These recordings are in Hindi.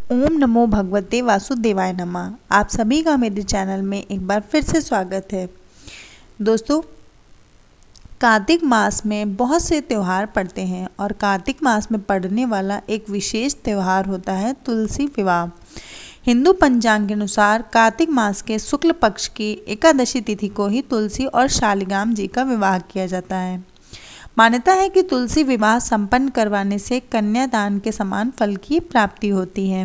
ओम नमो भगवते वासुदेवाय नमः। आप सभी का मेरे चैनल में एक बार फिर से स्वागत है। दोस्तों, कार्तिक मास में बहुत से त्यौहार पड़ते हैं और कार्तिक मास में पड़ने वाला एक विशेष त्यौहार होता है तुलसी विवाह। हिंदू पंचांग के अनुसार कार्तिक मास के शुक्ल पक्ष की एकादशी तिथि को ही तुलसी और शालिग्राम जी का विवाह किया जाता है। मान्यता है कि तुलसी विवाह संपन्न करवाने से कन्यादान के समान फल की प्राप्ति होती है।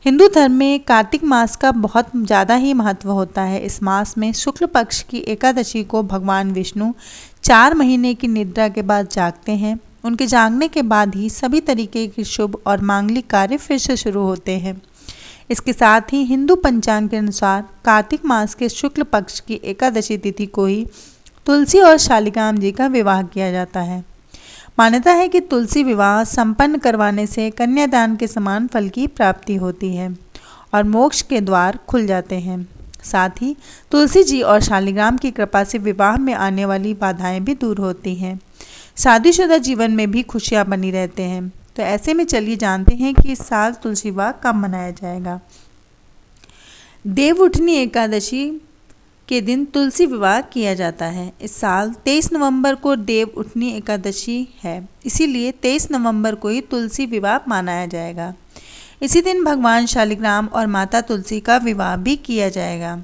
हिंदू धर्म में कार्तिक मास का बहुत ज़्यादा ही महत्व होता है। इस मास में शुक्ल पक्ष की एकादशी को भगवान विष्णु 4 महीने की निद्रा के बाद जागते हैं। उनके जागने के बाद ही सभी तरीके के शुभ और मांगलिक कार्य फिर से शुरू होते हैं। इसके साथ ही हिंदू पंचांग के अनुसार कार्तिक मास के शुक्ल पक्ष की एकादशी तिथि को ही तुलसी और शालिग्राम जी का विवाह किया जाता है। मान्यता है कि तुलसी विवाह संपन्न करवाने से कन्यादान के समान फल की प्राप्ति होती है और मोक्ष के द्वार खुल जाते हैं। साथ ही तुलसी जी और शालिग्राम की कृपा से विवाह में आने वाली बाधाएं भी दूर होती हैं। शादीशुदा जीवन में भी खुशियां बनी रहते हैं। तो ऐसे में चलिए जानते हैं कि इस साल तुलसी विवाह कब मनाया जाएगा। देवउठनी एकादशी के दिन तुलसी विवाह किया जाता है। इस साल 23 नवंबर को देव उठनी एकादशी है, इसीलिए 23 नवंबर को ही तुलसी विवाह मनाया जाएगा। इसी दिन भगवान शालिग्राम और माता तुलसी का विवाह भी किया जाएगा।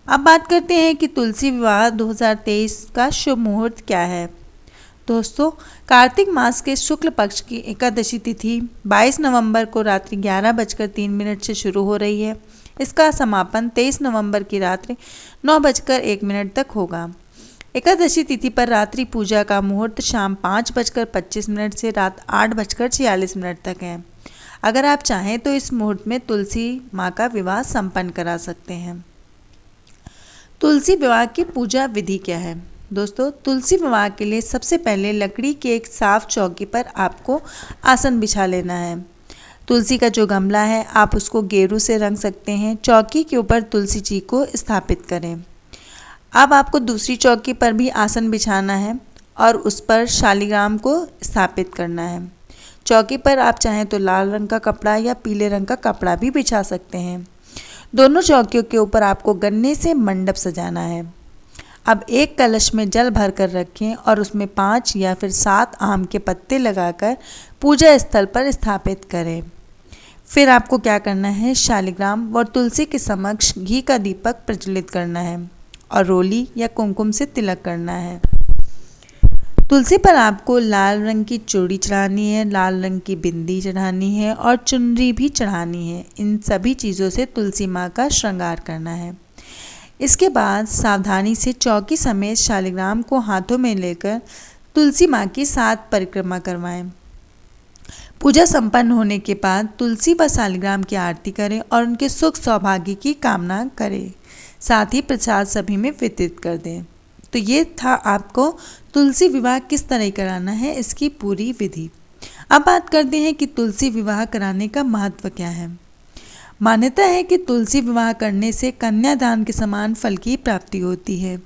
अब बात करते हैं कि तुलसी विवाह 2023 का शुभ मुहूर्त क्या है। दोस्तों, कार्तिक मास के शुक्ल पक्ष की एकादशी तिथि 22 नवंबर को रात्रि 11:03 से शुरू हो रही है। इसका समापन 23 नवंबर की रात्रि 9:01 तक होगा। एकादशी तिथि पर रात्रि पूजा का मुहूर्त शाम 5:25 से रात 8:46 तक है। अगर आप चाहें तो इस मुहूर्त में तुलसी माँ का विवाह संपन्न करा सकते हैं। तुलसी विवाह की पूजा विधि क्या है। दोस्तों, तुलसी विवाह के लिए सबसे पहले लकड़ी की एक साफ चौकी पर आपको आसन बिछा लेना है। तुलसी का जो गमला है आप उसको गेरू से रंग सकते हैं। चौकी के ऊपर तुलसी जी को स्थापित करें। अब आपको दूसरी चौकी पर भी आसन बिछाना है और उस पर शालिग्राम को स्थापित करना है। चौकी पर आप चाहें तो लाल रंग का कपड़ा या पीले रंग का कपड़ा भी बिछा सकते हैं। दोनों चौकियों के ऊपर आपको गन्ने से मंडप सजाना है। अब एक कलश में जल भर कर रखें और उसमें 5 या फिर 7 आम के पत्ते लगाकर पूजा स्थल पर स्थापित करें। फिर आपको क्या करना है, शालिग्राम और तुलसी के समक्ष घी का दीपक प्रज्वलित करना है और रोली या कुमकुम से तिलक करना है। तुलसी पर आपको लाल रंग की चूड़ी चढ़ानी है, लाल रंग की बिंदी चढ़ानी है और चुनरी भी चढ़ानी है। इन सभी चीज़ों से तुलसी माँ का श्रृंगार करना है। इसके बाद सावधानी से चौकी समेत शालिग्राम को हाथों में लेकर तुलसी माँ की 7 परिक्रमा करवाएं। पूजा संपन्न होने के बाद तुलसी व शालिग्राम की आरती करें और उनके सुख सौभाग्य की कामना करें। साथ ही प्रसाद सभी में वितरित कर दें। तो ये था आपको तुलसी विवाह किस तरह कराना है, इसकी पूरी विधि। अब बात करते हैं कि तुलसी विवाह कराने का महत्व क्या है। मान्यता है कि तुलसी विवाह करने से कन्यादान के समान फल की प्राप्ति होती है।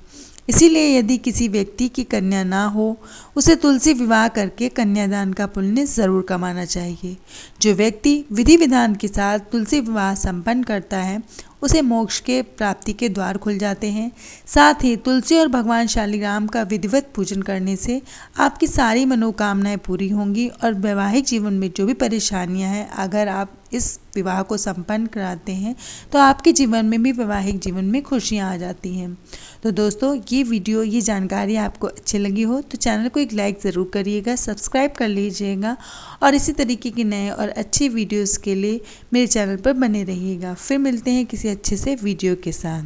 इसीलिए यदि किसी व्यक्ति की कन्या ना हो, उसे तुलसी विवाह करके कन्यादान का पुण्य जरूर कमाना चाहिए। जो व्यक्ति विधि विधान के साथ तुलसी विवाह संपन्न करता है उसे मोक्ष के प्राप्ति के द्वार खुल जाते हैं। साथ ही तुलसी और भगवान शालिग्राम का विधिवत पूजन करने से आपकी सारी मनोकामनाएं पूरी होंगी और वैवाहिक जीवन में जो भी परेशानियां हैं, अगर आप इस विवाह को संपन्न कराते हैं तो आपके जीवन में भी वैवाहिक जीवन में खुशियां आ जाती हैं। तो दोस्तों, ये जानकारी आपको अच्छी लगी हो तो चैनल को एक लाइक ज़रूर करिएगा, सब्सक्राइब कर लीजिएगा और इसी तरीके की नए और अच्छी वीडियोस के लिए मेरे चैनल पर बने रहिएगा। फिर मिलते हैं किसी अच्छे से वीडियो के साथ।